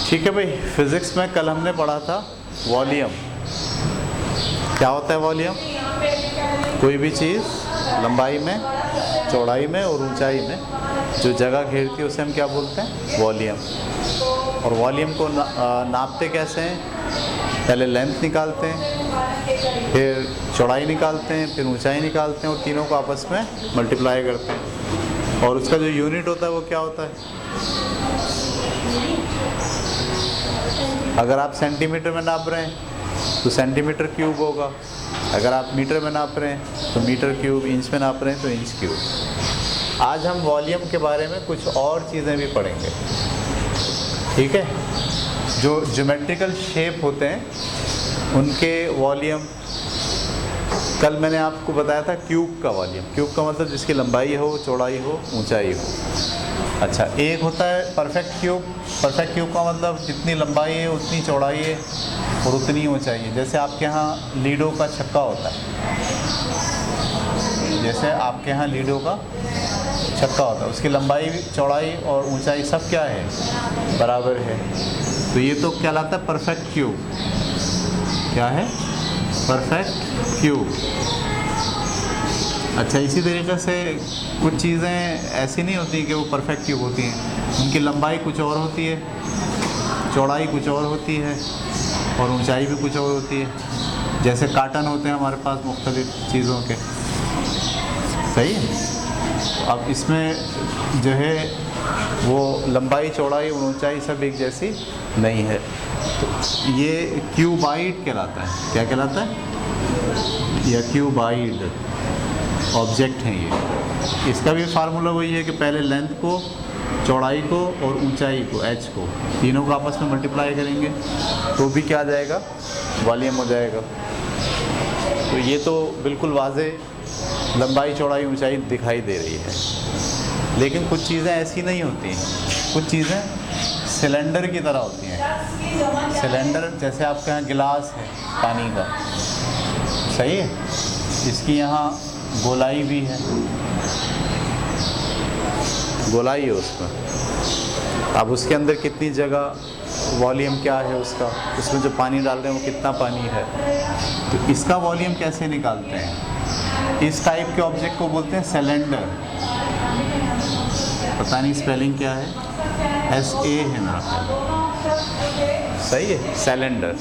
ठीक है भाई, फिज़िक्स में कल हमने पढ़ा था वॉल्यूम। क्या होता है वॉल्यूम? कोई भी चीज़ लंबाई में, चौड़ाई में और ऊंचाई में जो जगह घेरती है उसे हम क्या बोलते हैं? वॉल्यूम। और वॉल्यूम को नापते कैसे हैं? पहले लेंथ निकालते हैं, फिर चौड़ाई निकालते हैं, फिर ऊंचाई निकालते हैं और तीनों को आपस में मल्टीप्लाई करते हैं। और उसका जो यूनिट होता है वो क्या होता है? अगर आप सेंटीमीटर में नाप रहे हैं तो सेंटीमीटर क्यूब होगा, अगर आप मीटर में नाप रहे हैं तो मीटर क्यूब, इंच में नाप रहे हैं तो इंच क्यूब। आज हम वॉल्यूम के बारे में कुछ और चीज़ें भी पढ़ेंगे, ठीक है? जो ज्योमेट्रिकल शेप होते हैं उनके वॉल्यूम। कल मैंने आपको बताया था क्यूब का वॉल्यूम। क्यूब का मतलब जिसकी लंबाई हो, चौड़ाई हो, ऊंचाई हो। अच्छा, एक होता है परफेक्ट क्यूब। परफेक्ट क्यूब का मतलब जितनी लंबाई है उतनी चौड़ाई है और उतनी ऊंचाई है। जैसे आपके यहाँ लीडो का छक्का होता है, जैसे आपके यहाँ लीडो का छक्का होता है, उसकी लंबाई, चौड़ाई और ऊंचाई सब क्या है? बराबर है। तो ये तो कहलाता है परफेक्ट क्यूब। क्या है? Perfect cube. अच्छा, इसी तरीके से कुछ चीज़ें ऐसी नहीं होती कि वो परफेक्ट क्यूब होती हैं। उनकी लंबाई कुछ और होती है, चौड़ाई कुछ और होती है और ऊंचाई भी कुछ और होती है। जैसे कार्टन होते हैं हमारे पास मुख्तलिफ़ चीज़ों के, सही है? अब इसमें जो है वो लंबाई, चौड़ाई और ऊंचाई सब एक जैसी नहीं है। तो ये क्यूबाइड कहलाता है। क्या कहलाता है? या क्यूबाइड ऑब्जेक्ट हैं ये। इसका भी फार्मूला वही है कि पहले लेंथ को, चौड़ाई को और ऊंचाई को, h को, तीनों को आपस में मल्टीप्लाई करेंगे तो भी क्या आ जाएगा? वॉल्यूम हो जाएगा। तो ये तो बिल्कुल वाज़ेह लंबाई, चौड़ाई, ऊंचाई दिखाई दे रही है। लेकिन कुछ चीज़ें ऐसी नहीं होती हैं। कुछ चीज़ें सिलेंडर की तरह होती हैं। सिलेंडर जैसे आपके यहाँ गिलास है पानी का, सही है? इसकी यहाँ गोलाई भी है, गोलाई है उसमें। अब उसके अंदर कितनी जगह, वॉल्यूम क्या है उसका, उसमें जो पानी डाल रहे हैं वो कितना पानी है, तो इसका वॉल्यूम कैसे निकालते हैं? इस टाइप के ऑब्जेक्ट को बोलते हैं सिलेंडर। पता नहीं स्पेलिंग क्या है, SA है मेरा ख्याल, सही है? सिलेंडर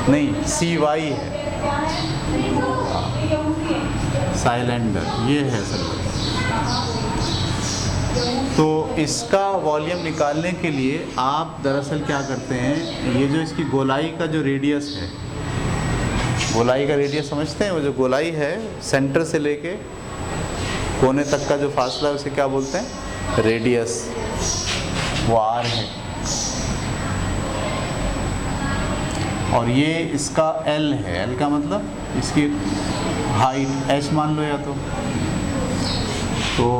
नहीं, CY है, साइलेंडर, ये है सिलेंडर। तो इसका वॉल्यूम निकालने के लिए आप दरअसल क्या करते हैं, ये जो इसकी गोलाई का जो रेडियस है, गोलाई का रेडियस समझते हैं? वो जो गोलाई है सेंटर से लेके कोने तक का जो फासला है उसे क्या बोलते हैं? रेडियस। वो R है। और ये इसका L है। L का मतलब इसकी हाइट, H मान लो या तो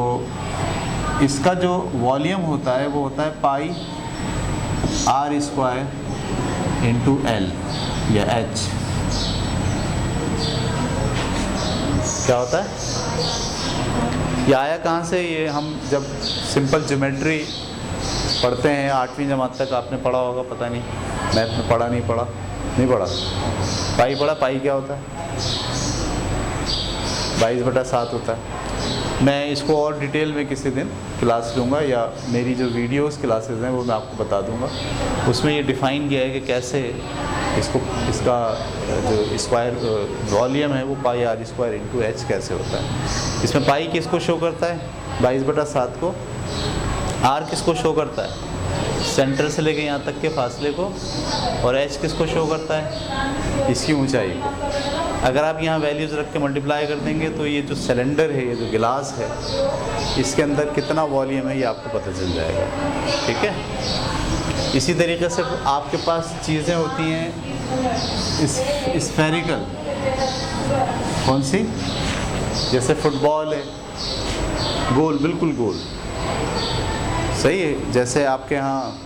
इसका जो वॉल्यूम होता है वो होता है पाई R² इंटू L या H। क्या होता है? ये आया कहाँ से? ये हम जब सिंपल ज्योमेट्री पढ़ते हैं 8वीं जमात तक, आपने पढ़ा होगा, पता नहीं, मैथ में पढ़ा नहीं पढ़ा, नहीं पढ़ा, पाई पढ़ा। पाई क्या होता है? 22/7 होता है। मैं इसको और डिटेल में किसी दिन क्लास लूँगा, या मेरी जो वीडियोस क्लासेस हैं वो मैं आपको बता दूँगा। उसमें ये डिफ़ाइन किया है कि कैसे इसको, इसका जो स्क्वायर वॉल्यूम है वो पाई R² इंटू H कैसे होता है। इसमें पाई किसको शो करता है? 22/7 को। R किसको शो करता है? सेंटर से लेके यहाँ तक के फासले को। और H किसको शो करता है? इसकी ऊंचाई को। अगर आप यहाँ वैल्यूज़ रख के मल्टीप्लाई कर देंगे तो ये जो सिलेंडर है, ये जो गिलास है, इसके अंदर कितना वॉल्यूम है ये आपको पता चल जाएगा, ठीक है? इसी तरीके से आपके पास चीज़ें होती हैं स्फेरिकल। कौन सी? जैसे फुटबॉल है, गोल, बिल्कुल गोल, सही है? जैसे आपके यहाँ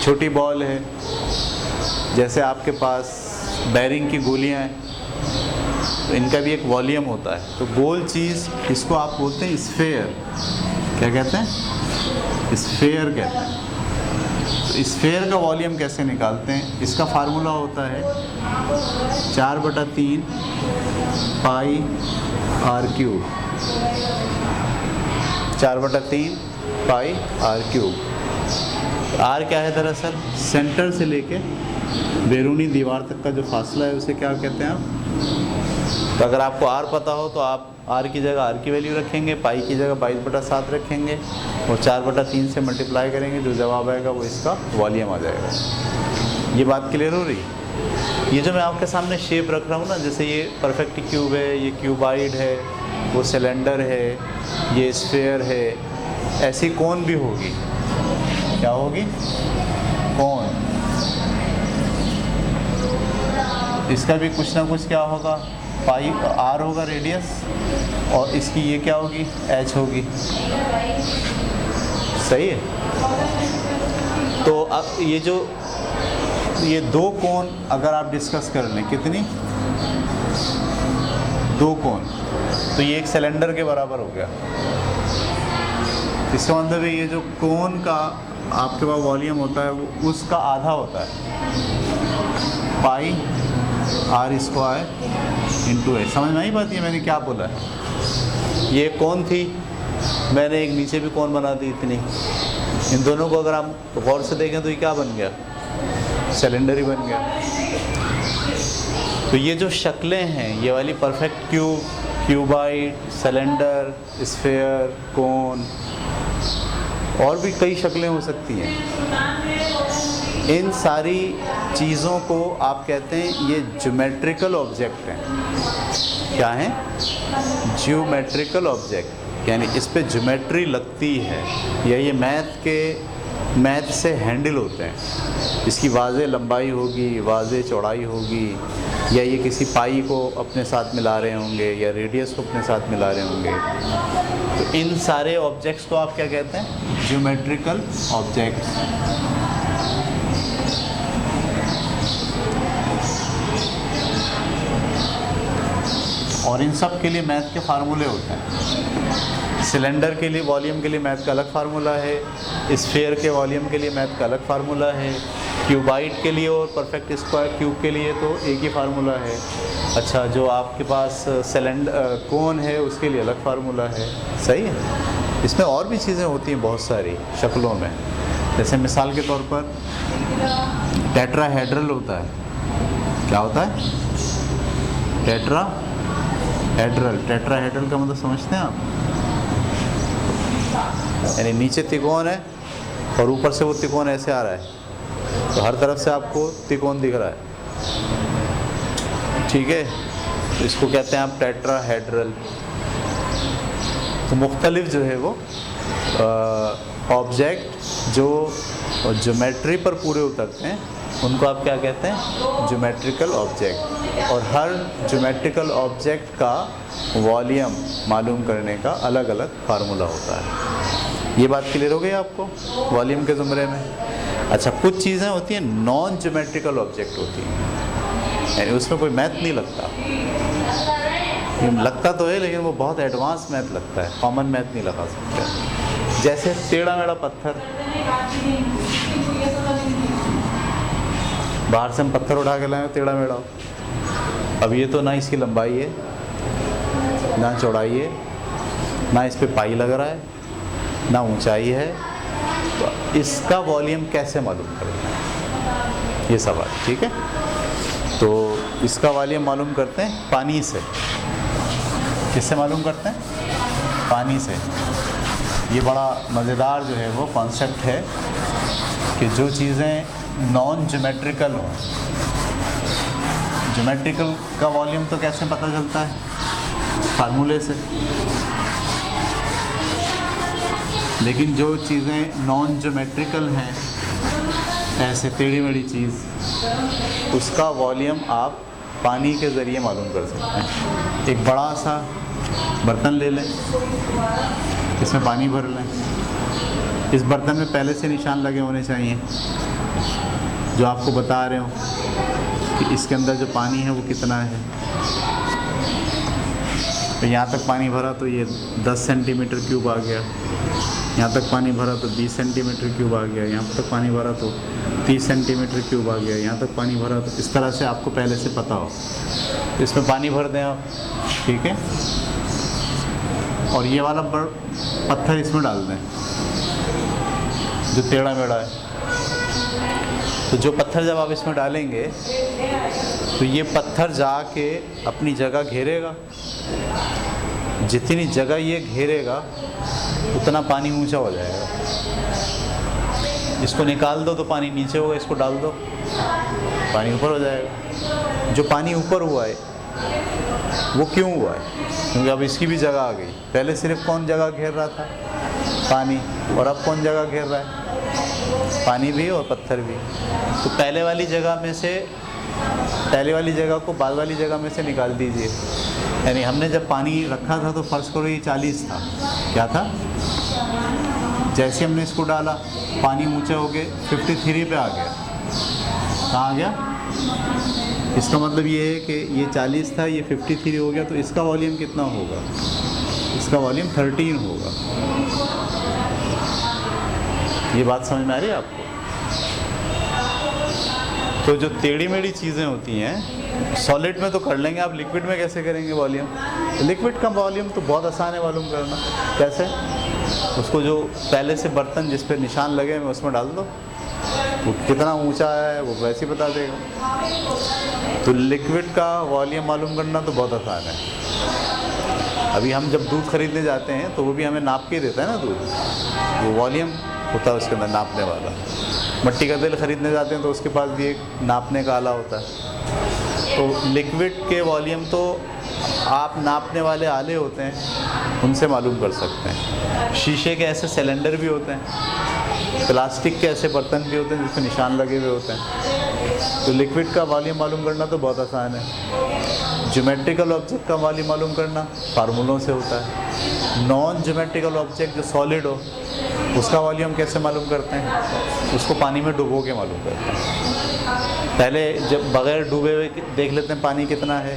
छोटी बॉल है, जैसे आपके पास बैरिंग की गोलियां हैं, तो इनका भी एक वॉल्यूम होता है। तो गोल चीज़, इसको आप बोलते हैं स्फेयर। क्या कहते हैं? स्फेयर कहते हैं। स्फेयर का वॉल्यूम कैसे निकालते हैं? इसका फार्मूला होता है 4/3 pi R cube, 4/3 pi R cube. R क्या है दरअसल? सेंटर से लेके बैरूनी दीवार तक का जो फासला है उसे क्या कहते हैं आप? तो अगर आपको आर पता हो तो आप आर की जगह आर की वैल्यू रखेंगे, पाई की जगह 22/7 रखेंगे और 4/3 से मल्टीप्लाई करेंगे, जो जवाब आएगा वो इसका वॉल्यूम आ जाएगा। ये बात क्लियर हो रही? ये जो मैं आपके सामने शेप रख रहा हूँ ना, जैसे ये परफेक्ट क्यूब है, ये क्यूबाइड है, वो सिलेंडर है, ये स्फेयर है, ऐसी कौन भी होगी। क्या होगी? कौन। इसका भी कुछ ना कुछ क्या होगा? पाई आर होगा रेडियस, और इसकी ये क्या होगी? एच होगी। सही है। तो अब ये दो कोण अगर आप डिस्कस कर लें, कितनी? 2 कोण, तो ये एक सिलेंडर के बराबर हो गया। इसका मतलब है ये जो कोण का आपके पास वॉल्यूम होता है वो उसका आधा होता है, पाई आर स्क्वायर इंटू एच। समझ में आई बात? ये मैंने क्या बोला है? ये कोण थी, मैंने एक नीचे भी कोण बना दी इतनी। इन दोनों को अगर हम गौर से देखें तो ये क्या बन गया? सिलेंडर ही बन गया। तो ये जो शक्लें हैं, ये वाली perfect cube, cuboid, cylinder, sphere, cone, और भी कई शक्लें हो सकती हैं। इन सारी चीज़ों को आप कहते हैं ये ज्योमेट्रिकल ऑब्जेक्ट हैं। क्या हैं? ज्योमेट्रिकल ऑब्जेक्ट, यानी इस पे ज्योमेट्री लगती है, या ये मैथ से हैंडल होते हैं। इसकी वाज़े लंबाई होगी, वाज़े चौड़ाई होगी, या ये किसी पाई को अपने साथ मिला रहे होंगे, या रेडियस को अपने साथ मिला रहे होंगे। तो इन सारे ऑब्जेक्ट्स को आप क्या कहते हैं? Geometrical objects. और इन सब के लिए मैथ के फार्मूले होते हैं। सिलेंडर के लिए, वॉल्यूम के लिए मैथ का अलग फार्मूला है, स्फेयर के वॉल्यूम के लिए मैथ का अलग फार्मूला है, क्यूबाइड के लिए और परफेक्ट स्क्वायर क्यूब के लिए तो एक ही फार्मूला है। अच्छा, जो आपके पास कोन है उसके लिए अलग फार्मूला है। सही है। इसमें और भी चीज़ें होती हैं बहुत सारी शक्लों में। जैसे मिसाल के तौर पर टेट्राहेड्रल होता है। क्या होता है? टेट्राहेड्रल। टेट्राहेड्रल का मतलब समझते हैं आप? यानी नीचे त्रिकोण है और ऊपर से वो त्रिकोण ऐसे आ रहा है, तो हर तरफ से आपको त्रिकोण दिख रहा है। ठीक है, तो इसको कहते हैं आप टेट्राहेड्रल। तो मुख्तलिफ जो है वो ऑब्जेक्ट जो ज्योमेट्री पर पूरे उतरते हैं उनको आप क्या कहते हैं? Geometrical object. और हर ज्योमेट्रिकल ऑब्जेक्ट का वॉल्यूम मालूम करने का अलग अलग फार्मूला होता है। ये बात क्लियर हो गई आपको वॉल्यूम के ज़ुमरे में? अच्छा, कुछ चीज़ें होती हैं नॉन ज्योमेट्रिकल ऑब्जेक्ट होती हैं, यानी उसमें कोई मैथ नहीं लगता। लगता तो है लेकिन वो बहुत एडवांस मैथ लगता है, कॉमन मैथ नहीं लगा सकते। जैसे टेढ़ा मेढ़ा पत्थर, बाहर से हम पत्थर उठा के लाए टेढ़ा मेढ़ा, अब ये तो ना इसकी लंबाई है, ना चौड़ाई है, ना इस पे पाई लग रहा है, ना ऊंचाई है, तो इसका वॉल्यूम कैसे मालूम करें? ये सवाल। ठीक है, तो इसका वॉल्यूम मालूम करते हैं पानी से। किससे मालूम करते हैं? पानी से। ये बड़ा मज़ेदार जो है वो कॉन्सेप्ट है कि जो चीज़ें नॉन ज्योमेट्रिकल हों, ज्योमेट्रिकल का वॉल्यूम तो कैसे पता चलता है? फार्मूले से। लेकिन जो चीज़ें नॉन ज्योमेट्रिकल हैं, ऐसे टेढ़ी मेढ़ी चीज़, उसका वॉल्यूम आप पानी के ज़रिए मालूम कर सकते हैं। एक बड़ा सा बर्तन ले लें, इसमें पानी भर लें। इस बर्तन में पहले से निशान लगे होने चाहिए जो आपको बता रहे हो कि इसके अंदर जो पानी है वो कितना है। तो यहाँ तक पानी भरा तो ये 10 सेंटीमीटर क्यूब आ गया। यहाँ तक पानी भरा तो 20 सेंटीमीटर क्यूब आ गया, यहाँ तक पानी भरा तो 30 सेंटीमीटर क्यूब आ गया, यहाँ तक पानी भरा तो इस तरह से आपको पहले से पता हो। तो इसमें पानी भर दें आप, ठीक है। और ये वाला पत्थर इसमें डाल दें जो टेढ़ा मेढ़ा है। तो जो पत्थर जब आप इसमें डालेंगे तो ये पत्थर जाके अपनी जगह घेरेगा, जितनी जगह ये घेरेगा उतना पानी ऊंचा हो जाएगा। इसको निकाल दो तो पानी नीचे होगा, इसको डाल दो पानी ऊपर हो जाएगा। जो पानी ऊपर हुआ है वो क्यों हुआ है? क्योंकि अब इसकी भी जगह आ गई। पहले सिर्फ कौन जगह घेर रहा था? पानी। और अब कौन जगह घेर रहा है? पानी भी और पत्थर भी। तो पहले वाली जगह में से, पहले वाली जगह को बाद वाली जगह में से निकाल दीजिए। यानी हमने जब पानी रखा था तो फर्स्ट करो ये 40 था, क्या था? जैसे हमने इसको डाला पानी ऊंचा हो गए 53 पे आ गया। कहाँ आ गया? इसका मतलब ये है कि ये 40 था, ये 53 हो गया, तो इसका वॉल्यूम कितना होगा? इसका वॉल्यूम 13 होगा। ये बात समझ में आ रही है आपको? तो जो टेढ़ी मेढ़ी चीज़ें होती हैं सॉलिड में तो कर लेंगे, आप लिक्विड में कैसे करेंगे वॉल्यूम? लिक्विड का वॉल्यूम तो बहुत आसान है मालूम करना। कैसे? उसको जो पहले से बर्तन जिस पे निशान लगे हैं उसमें डाल दो, वो कितना ऊंचा है वो वैसे ही बता देगा। तो लिक्विड का वॉल्यूम मालूम करना तो बहुत आसान है। अभी हम जब दूध खरीदने जाते हैं तो वो भी हमें नाप के देता है ना दूध, वो वॉल्यूम होता है उसके अंदर नापने वाला। मट्टी का तेल खरीदने जाते हैं तो उसके पास भी एक नापने का आला होता है। तो लिक्विड के वॉल्यूम तो आप नापने वाले आले होते हैं उनसे मालूम कर सकते हैं। शीशे के ऐसे सिलेंडर भी होते हैं, प्लास्टिक के ऐसे बर्तन भी होते हैं जिसमें निशान लगे हुए होते हैं। तो लिक्विड का वॉल्यूम मालूम करना तो बहुत आसान है। ज्योमेट्रिकल ऑब्जेक्ट का वॉल्यूम मालूम करना फार्मूलों से होता है। नॉन ज्योमेट्रिकल ऑब्जेक्ट जो सॉलिड हो उसका वॉल्यूम कैसे मालूम करते हैं? उसको पानी में डुबो के मालूम करते हैं। पहले जब बग़ैर डूबे हुए देख लेते हैं पानी कितना है,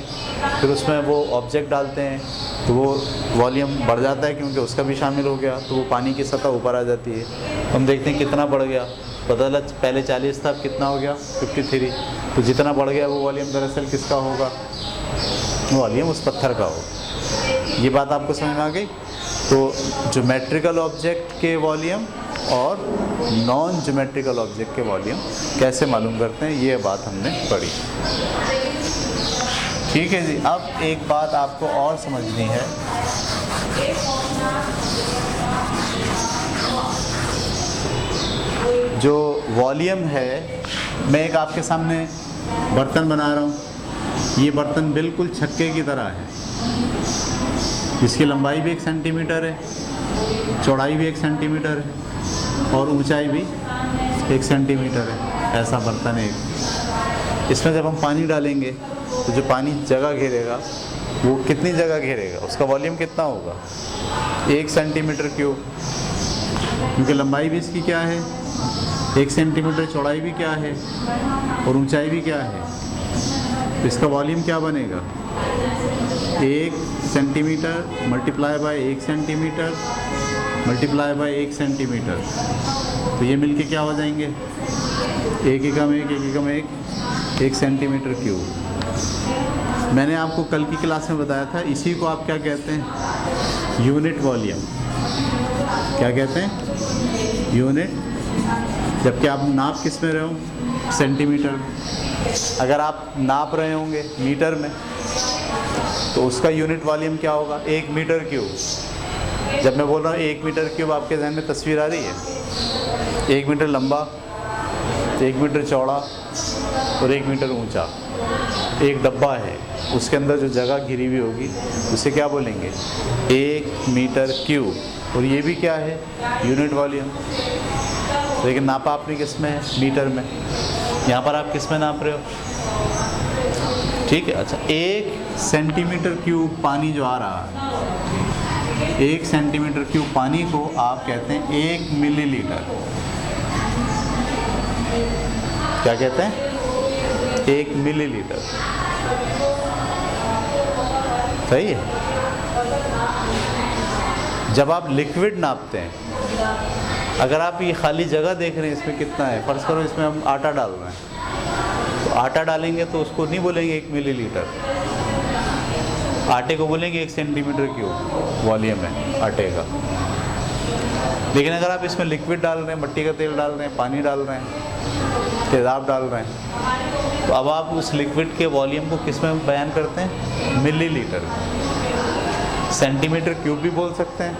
फिर उसमें वो ऑब्जेक्ट डालते हैं तो वो वॉल्यूम बढ़ जाता है क्योंकि उसका भी शामिल हो गया, तो वो पानी की सतह ऊपर आ जाती है। हम देखते हैं कितना बढ़ गया, पता चला पहले 40 था, अब कितना हो गया 53। तो जितना बढ़ गया वो वॉल्यूम दरअसल किसका होगा? वॉल्यूम उस पत्थर का होगा। ये बात आपको समझ में आ गई? तो ज्योमेट्रिकल ऑब्जेक्ट के वॉल्यूम और नॉन ज्योमेट्रिकल ऑब्जेक्ट के वॉल्यूम कैसे मालूम करते हैं, ये बात हमने पढ़ी। ठीक है जी। अब एक बात आपको और समझनी है, जो वॉल्यूम है, मैं एक आपके सामने बर्तन बना रहा हूँ। ये बर्तन बिल्कुल छक्के की तरह है, इसकी लंबाई भी 1 सेंटीमीटर है, चौड़ाई भी 1 सेंटीमीटर है और ऊंचाई भी 1 सेंटीमीटर है। ऐसा बर्तन है। इसमें जब हम पानी डालेंगे तो जो पानी जगह घेरेगा वो कितनी जगह घेरेगा? उसका वॉल्यूम कितना होगा? 1 सेंटीमीटर क्यूब। क्योंकि लंबाई भी इसकी क्या है? 1 सेंटीमीटर, चौड़ाई भी क्या है और ऊंचाई भी क्या है? तो इसका वॉल्यूम क्या बनेगा? 1 centimetre multiply by 1 centimetre multiply by 1 centimetre. तो ये मिलके क्या हो जाएंगे? 1 एकम 1 1 एकम 1 1 सेंटीमीटर क्यूब। मैंने आपको कल की क्लास में बताया था, इसी को आप क्या कहते हैं? Unit volume. क्या कहते हैं? यूनिट। जबकि आप नाप किस में रहे हो? सेंटीमीटर में। अगर आप नाप रहे होंगे मीटर में तो उसका यूनिट वॉल्यूम क्या होगा? 1 मीटर क्यूब। जब मैं बोल रहा हूँ 1 मीटर क्यूब, आपके जहन में तस्वीर आ रही है? 1 मीटर लंबा, 1 मीटर चौड़ा और 1 मीटर ऊंचा एक डब्बा है, उसके अंदर जो जगह घिरी हुई होगी उसे क्या बोलेंगे? 1 मीटर क्यूब। और ये भी क्या है? Unit volume. लेकिन नापा आपने किस में है? मीटर में। यहाँ पर आप किस में नाप रहे हो? ठीक है। अच्छा, 1 सेंटीमीटर क्यूब पानी जो आ रहा है, 1 सेंटीमीटर क्यूब पानी को आप कहते हैं 1 मिलीलीटर। क्या कहते हैं? 1 मिलीलीटर। सही है। जब आप लिक्विड नापते हैं, अगर आप ये खाली जगह देख रहे हैं इसमें कितना है, फर्ज करो इसमें हम आटा डाल रहे हैं, तो आटा डालेंगे तो उसको नहीं बोलेंगे 1 मिलीलीटर, आटे को बोलेंगे 1 सेंटीमीटर क्यूब वॉल्यूम है आटे का। लेकिन अगर आप इसमें लिक्विड डाल रहे हैं, मिट्टी का तेल डाल रहे हैं, पानी डाल रहे हैं, तेज़ाब डाल रहे हैं, तो अब आप उस लिक्विड के वॉल्यूम को किस में बयान करते हैं? मिलीलीटर। सेंटीमीटर क्यूब भी बोल सकते हैं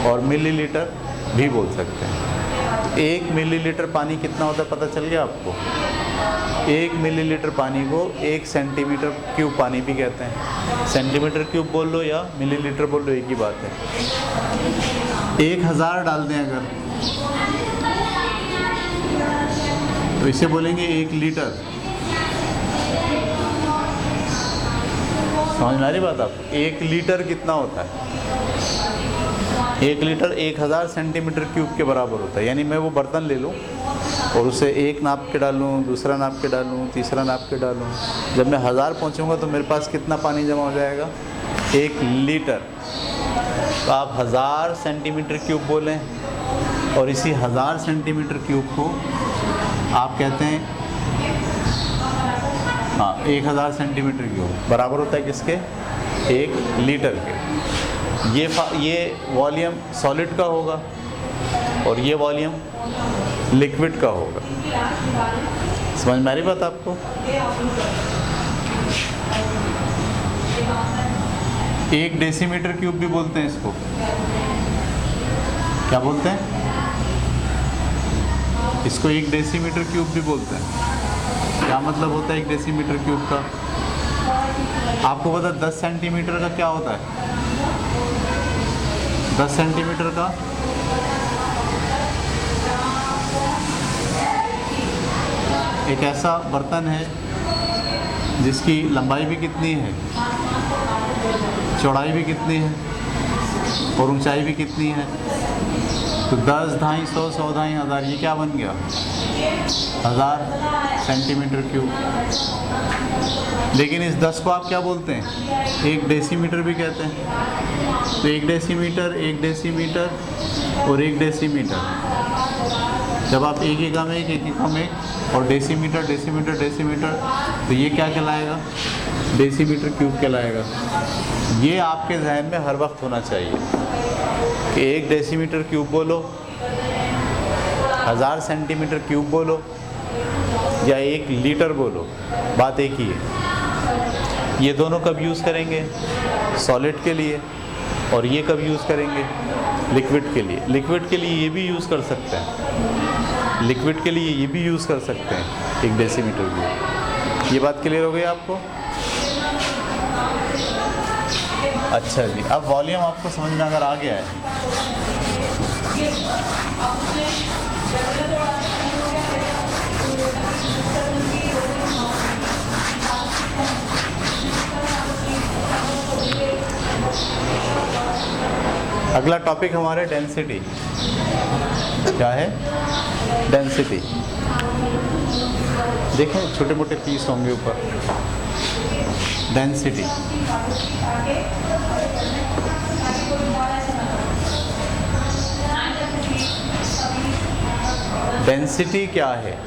और मिलीलीटर भी बोल सकते हैं। 1 मिलीलीटर पानी कितना होता है पता चल गया आपको? 1 मिलीलीटर पानी को 1 सेंटीमीटर क्यूब पानी भी कहते हैं। सेंटीमीटर क्यूब बोल लो या मिलीलीटर बोल लो, एक ही बात है। 1000 डाल दें अगर, तो इसे बोलेंगे 1 लीटर। समझ में आ रही बात आपको? 1 लीटर कितना होता है? 1 लीटर 1000 सेंटीमीटर क्यूब के बराबर होता है। यानी मैं वो बर्तन ले लूँ और उसे 1 नाप के डालूँ, दूसरा नाप के डालूँ, तीसरा नाप के डालूँ, जब मैं 1000 पहुँचूँगा तो मेरे पास कितना पानी जमा हो जाएगा? 1 लीटर। तो आप 1000 सेंटीमीटर क्यूब बोलें और इसी 1000 सेंटीमीटर क्यूब को आप कहते हैं, हाँ, 1000 सेंटीमीटर क्यूब बराबर होता है किसके? 1 लीटर के। ये वॉल्यूम सॉलिड का होगा और ये वॉल्यूम लिक्विड का होगा। समझ में आ रही बात आपको? 1 डेसीमीटर क्यूब भी बोलते हैं इसको। क्या बोलते हैं? इसको 1 डेसीमीटर क्यूब भी बोलते हैं। क्या मतलब होता है 1 डेसीमीटर क्यूब का? आपको पता 10 सेंटीमीटर का क्या होता है? 10 सेंटीमीटर का एक ऐसा बर्तन है जिसकी लंबाई भी कितनी है, चौड़ाई भी कितनी है और ऊंचाई भी कितनी है। तो 10, 250, 100, 250, 1000, ये क्या बन गया? 1000 सेंटीमीटर क्यूब। लेकिन इस 10 को आप क्या बोलते हैं? 1 डेसीमीटर भी कहते हैं। तो 1 डेसीमीटर, 1 डेसीमीटर और 1 डेसीमीटर, जब आप एक एकम एक, एक एकम एक और डेसीमीटर, डेसीमीटर, डेसीमीटर, तो ये क्या कहलाएगा? डेसीमीटर क्यूब कहलाएगा। ये आपके जहन में हर वक्त होना चाहिए कि 1 डेसीमीटर क्यूब बोलो, 1000 सेंटीमीटर क्यूब बोलो या 1 लीटर बोलो, बात एक ही है। ये दोनों कब यूज़ करेंगे? सॉलिड के लिए। और ये कब यूज़ करेंगे? लिक्विड के लिए। लिक्विड के लिए ये भी यूज़ कर सकते हैं, लिक्विड के लिए ये भी यूज़ कर सकते हैं 1 डेसीमीटर क्यूब। ये बात क्लियर हो गई आपको? अच्छा जी, अब वॉल्यूम आपको समझ में अगर आ गया है, अगला टॉपिक हमारे डेंसिटी। क्या है? डेंसिटी। देखें छोटे मोटे पीस होंगे ऊपर। डेंसिटी, डेंसिटी क्या है?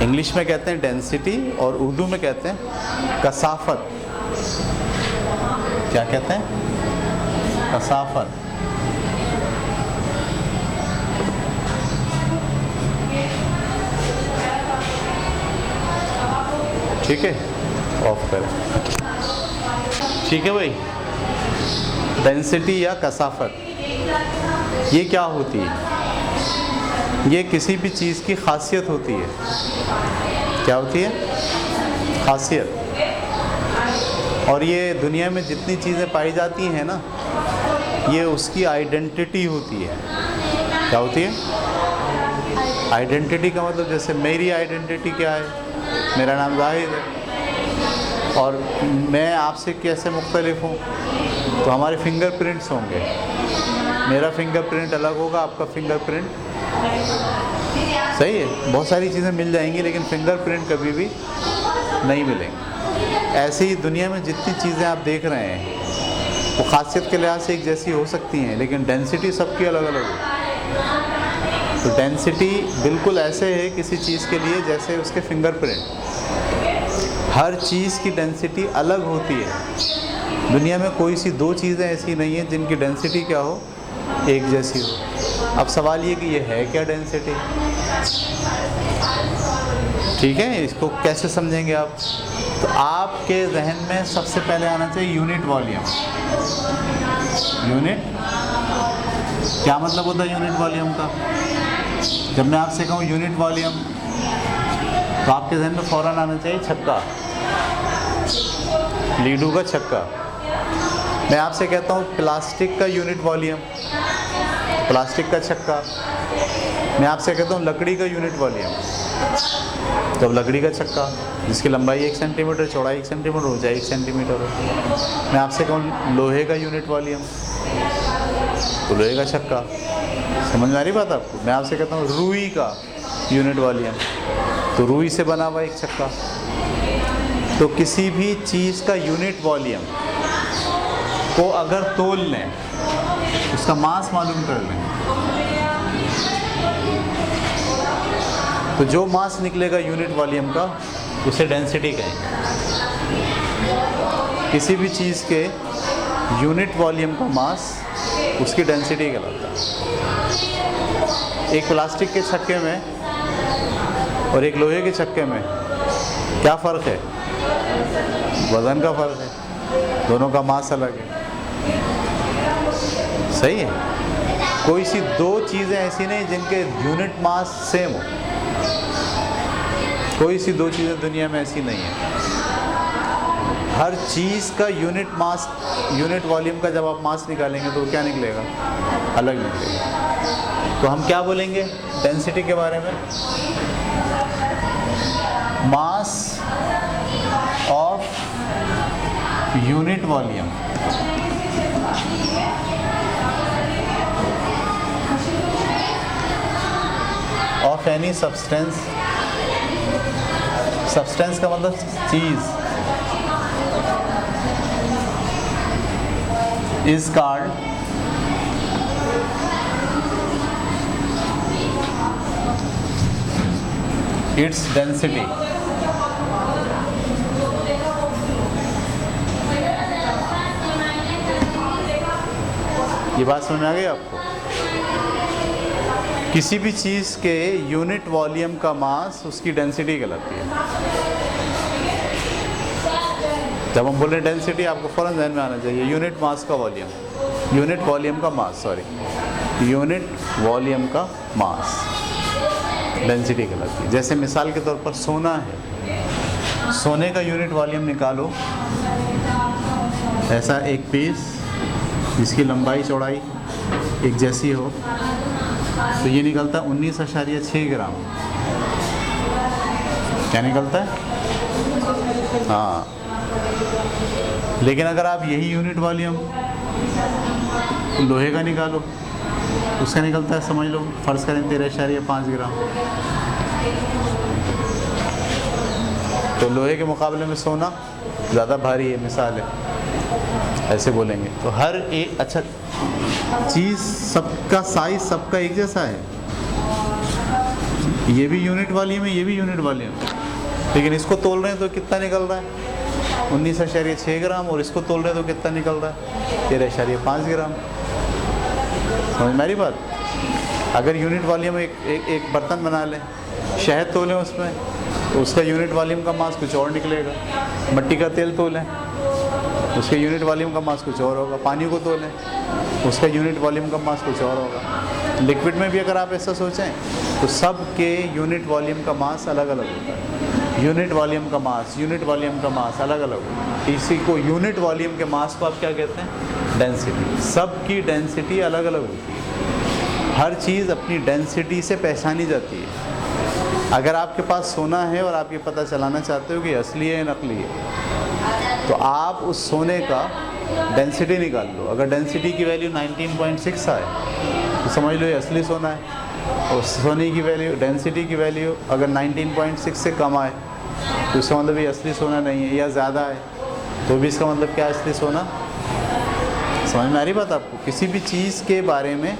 इंग्लिश में कहते हैं डेंसिटी और उर्दू में कहते हैं कसाफत। क्या कहते हैं? कसाफत। ठीक है, ऑफ करें। ठीक है भाई, डेंसिटी या कसाफत ये क्या होती है? ये किसी भी चीज़ की खासियत होती है। क्या होती है? खासियत। और ये दुनिया में जितनी चीज़ें पाई जाती हैं ना, ये उसकी आइडेंटिटी होती है। क्या होती है? आइडेंटिटी का मतलब जैसे मेरी आइडेंटिटी क्या है? मेरा नाम जाहिद है और मैं आपसे कैसे मुख्तलिफ हूँ? तो हमारे फिंगरप्रिंट्स होंगे। मेरा फिंगरप्रिंट अलग होगा, आपका फिंगरप्रिंट सही है। बहुत सारी चीज़ें मिल जाएंगी लेकिन फिंगरप्रिंट कभी भी नहीं मिलेंगे। ऐसे ही दुनिया में जितनी चीज़ें आप देख रहे हैं वो खासियत के लिहाज से एक जैसी हो सकती हैं, लेकिन डेंसिटी सबकी अलग अलग है। तो डेंसिटी बिल्कुल ऐसे है किसी चीज़ के लिए जैसे उसके फिंगरप्रिंट। हर चीज़ की डेंसिटी अलग होती है। दुनिया में कोई सी दो चीज़ें ऐसी नहीं हैं जिनकी डेंसिटी क्या हो, एक जैसी हो। अब सवाल ये कि ये है क्या डेंसिटी, ठीक है, इसको कैसे समझेंगे आप? तो आपके जहन में सबसे पहले आना चाहिए यूनिट वॉल्यूम। यूनिट क्या मतलब होता है यूनिट वॉल्यूम का? जब मैं आपसे कहूँ यूनिट वॉल्यूम तो आपके जहन में फ़ौरन आना चाहिए छक्का, लीडू का छक्का। मैं आपसे कहता हूँ प्लास्टिक का यूनिट वॉल्यूम, प्लास्टिक का छक्का। मैं आपसे कहता हूँ लकड़ी का यूनिट वॉल्यूम, तब लकड़ी का छक्का जिसकी लंबाई 1 सेंटीमीटर, चौड़ाई 1 सेंटीमीटर, ऊंचाई 1 सेंटीमीटर हो। मैं आपसे कहूँ लोहे का यूनिट वॉल्यूम, तो लोहे का छक्का। समझ में आ रही बात आपको? मैं आपसे कहता हूँ रुई का यूनिट वॉल्यूम, तो रुई से बना हुआ एक छक्का। तो किसी भी चीज़ का यूनिट वॉल्यूम को अगर तोल लें, उसका मास मालूम कर लें, तो जो मास निकलेगा यूनिट वॉल्यूम का उसे डेंसिटी कहेंगे। किसी भी चीज़ के यूनिट वॉल्यूम का मास उसकी डेंसिटी कहलाता है। एक प्लास्टिक के छक्के में और एक लोहे के छक्के में क्या फ़र्क है? वज़न का फ़र्क है, दोनों का मास अलग है। सही है। कोई सी दो चीज़ें ऐसी नहीं जिनके यूनिट मास सेम हो, कोई सी दो चीज़ें दुनिया में ऐसी नहीं है। हर चीज़ का यूनिट मास, यूनिट वॉल्यूम का जब आप मास निकालेंगे तो क्या निकलेगा? अलग निकलेगा। तो हम क्या बोलेंगे डेंसिटी के बारे में? Mass of unit volume. Of any substance, substance का मतलब चीज़, इज कॉल्ड इट्स डेंसिटी। ये बात समझ में आ गई आपको? किसी भी चीज़ के यूनिट वॉल्यूम का मास उसकी डेंसिटी कहलाती है। जब हम बोले डेंसिटी, आपको फ़ौरन ध्यान में आना चाहिए यूनिट मास का वॉल्यूम, यूनिट वॉल्यूम का मास, सॉरी, यूनिट वॉल्यूम का मास डेंसिटी कहलाती है। जैसे मिसाल के तौर पर सोना है, सोने का यूनिट वॉल्यूम निकालो, ऐसा एक पीस जिसकी लंबाई चौड़ाई एक जैसी हो, तो ये निकलता है 19.6 ग्राम। क्या निकलता है? हाँ। लेकिन अगर आप यही यूनिट वॉल्यूम लोहे का निकालो, उसका निकलता है, समझ लो, फ़र्ज़ करें 13.5 ग्राम। तो लोहे के मुकाबले में सोना ज़्यादा भारी है, मिसाल है, ऐसे बोलेंगे। तो हर एक, अच्छा, चीज़ सबका साइज सबका एक जैसा है, ये भी यूनिट वॉल्यूम है, ये भी यूनिट वॉल्यूम है, लेकिन इसको तोल रहे हैं तो कितना निकल रहा है? 19.6 ग्राम, और इसको तोल रहे हैं तो कितना निकल रहा है? 13.5 ग्राम। समझ में आ रही बात? अगर यूनिट वॉल्यूम एक बर्तन बना लें, शहद तोलें उसमें, तो उसका यूनिट वॉल्यूम का मास कुछ और निकलेगा। मिट्टी का तेल तोलें, उसके यूनिट वॉल्यूम का मास कुछ और होगा। पानी को तोलें, उसका यूनिट वॉल्यूम का मास कुछ और होगा। लिक्विड में भी अगर आप ऐसा सोचें तो सब के यूनिट वॉल्यूम का मास अलग अलग होता है। यूनिट वॉल्यूम का मास, यूनिट वॉल्यूम का मास अलग अलग होता है। इसी को यूनिट वॉल्यूम के मास को आप क्या कहते हैं? डेंसिटी। सब की डेंसिटी अलग अलग होती है। हर चीज़ अपनी डेंसिटी से पहचानी जाती है। अगर आपके पास सोना है और आप ये पता चलाना चाहते हो कि असली है या नकली है, तो आप उस सोने का डेंसिटी निकाल लो। अगर डेंसिटी की वैल्यू 19.6 आए तो समझ लो ये असली सोना है। और सोने की वैल्यू, डेंसिटी की वैल्यू अगर 19.6 से कम आए तो इसका मतलब ये असली सोना नहीं है, या ज़्यादा है तो भी इसका मतलब क्या, असली सोना समझ में आ रही बात आपको? किसी भी चीज़ के बारे में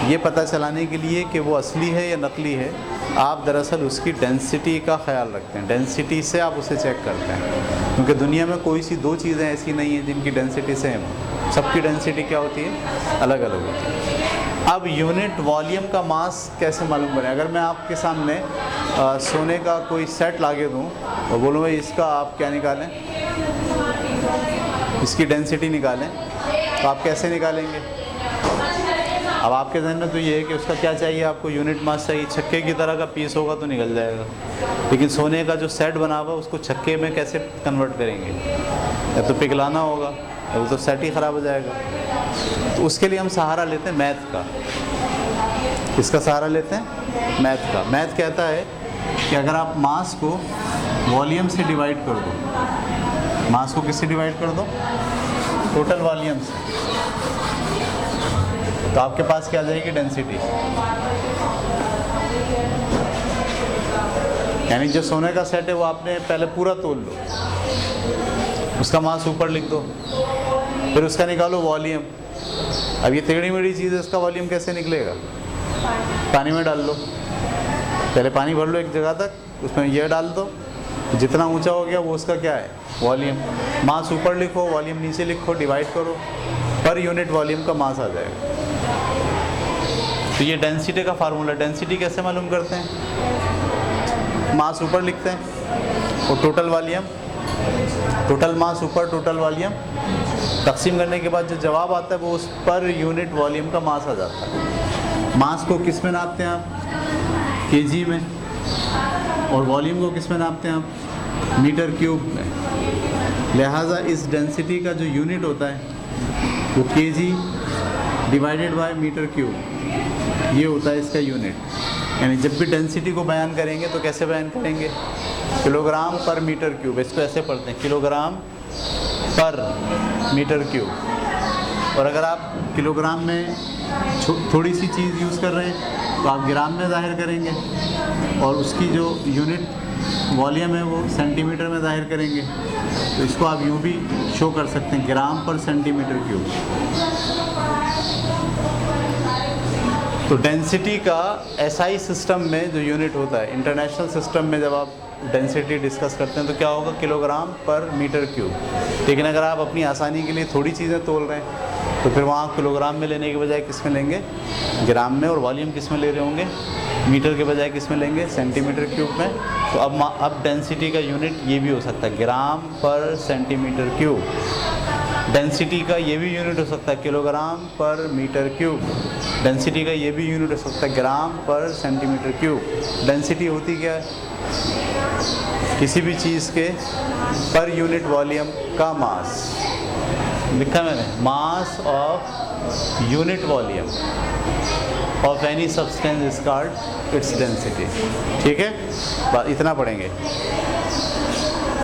ये पता चलाने के लिए कि वो असली है या नकली है, आप दरअसल उसकी डेंसिटी का ख्याल रखते हैं। डेंसिटी से आप उसे चेक करते हैं, क्योंकि दुनिया में कोई सी दो चीज़ें ऐसी नहीं हैं जिनकी डेंसिटी सेम हो। सबकी डेंसिटी क्या होती है? अलग अलग होती है। अब यूनिट वॉल्यूम का मास कैसे मालूम करें? अगर मैं आपके सामने सोने का कोई सेट लाके दूँ और बोलूँ भाई इसका आप क्या निकालें, इसकी डेंसिटी निकालें, तो आप कैसे निकालेंगे? अब आपके जहन में तो ये है कि उसका क्या चाहिए, आपको यूनिट मास चाहिए। छक्के की तरह का पीस होगा तो निकल जाएगा, लेकिन सोने का जो सेट बना हुआ उसको छक्के में कैसे कन्वर्ट करेंगे? या तो पिघलाना होगा, वो तो सेट ही ख़राब हो जाएगा। तो उसके लिए हम सहारा लेते हैं मैथ का। किसका सहारा लेते हैं? मैथ का। मैथ कहता है कि अगर आप मास को वॉल्यूम से डिवाइड कर दो, मास को किससे डिवाइड कर दो? टोटल वॉल्यूम से, तो आपके पास क्या आ जाएगी? डेंसिटी। यानी जो सोने का सेट है वो आपने पहले पूरा तोल लो, उसका मास ऊपर लिख दो, फिर उसका निकालो वॉल्यूम। अब ये टेढ़ी मेढ़ी चीज़ है, इसका वॉल्यूम कैसे निकलेगा? पानी में डाल लो, पहले पानी भर लो एक जगह तक, उसमें यह डाल दो, जितना ऊंचा हो गया वो उसका क्या है? वॉल्यूम। मास ऊपर लिखो, वॉल्यूम नीचे लिखो, डिवाइड करो, पर यूनिट वॉल्यूम का मास आ जाएगा। तो ये डेंसिटी का फार्मूला। डेंसिटी कैसे मालूम करते हैं? मास ऊपर लिखते हैं और टोटल वॉल्यूम, टोटल मास ऊपर टोटल वॉल्यूम, तकसीम करने के बाद जो जवाब आता है वो उस पर यूनिट वॉल्यूम का मास आ जाता है। मास को किस में नापते हैं आप? केजी में। और वॉल्यूम को किस में नापते हैं आप? मीटर क्यूब में। लिहाजा इस डेंसिटी का जो यूनिट होता है वो KG divided by metre cube, ये होता है इसका यूनिट। यानी जब भी डेंसिटी को बयान करेंगे तो कैसे बयान करेंगे? किलोग्राम पर मीटर क्यूब। इसको ऐसे पढ़ते हैं, किलोग्राम पर मीटर क्यूब। और अगर आप किलोग्राम में थोड़ी सी चीज़ यूज़ कर रहे हैं तो आप ग्राम में ज़ाहिर करेंगे, और उसकी जो यूनिट वॉल्यूम है वो सेंटीमीटर में ज़ाहिर करेंगे। तो इसको आप यूँ भी शो कर सकते हैं, ग्राम पर सेंटीमीटर क्यूब। तो डेंसिटी का एसआई सिस्टम में जो यूनिट होता है, इंटरनेशनल सिस्टम में जब आप डेंसिटी डिस्कस करते हैं तो क्या होगा? किलोग्राम पर मीटर क्यूब। लेकिन अगर आप अपनी आसानी के लिए थोड़ी चीज़ें तोल रहे हैं तो फिर वहाँ किलोग्राम में लेने के बजाय किस में लेंगे? ग्राम में। और वॉल्यूम किस में ले रहे होंगे? मीटर के बजाय किस में लेंगे? सेंटीमीटर क्यूब में। तो अब डेंसिटी का यूनिट ये भी हो सकता है, ग्राम पर सेंटीमीटर क्यूब। डेंसिटी का ये भी यूनिट हो सकता है, किलोग्राम पर मीटर क्यूब। डेंसिटी का ये भी यूनिट हो सकता है, ग्राम पर सेंटीमीटर क्यूब। डेंसिटी होती क्या है? किसी भी चीज़ के पर यूनिट वॉल्यूम का मास। लिखा मैंने, mass of unit volume of any substance is called its density. ठीक है, इतना पढ़ेंगे।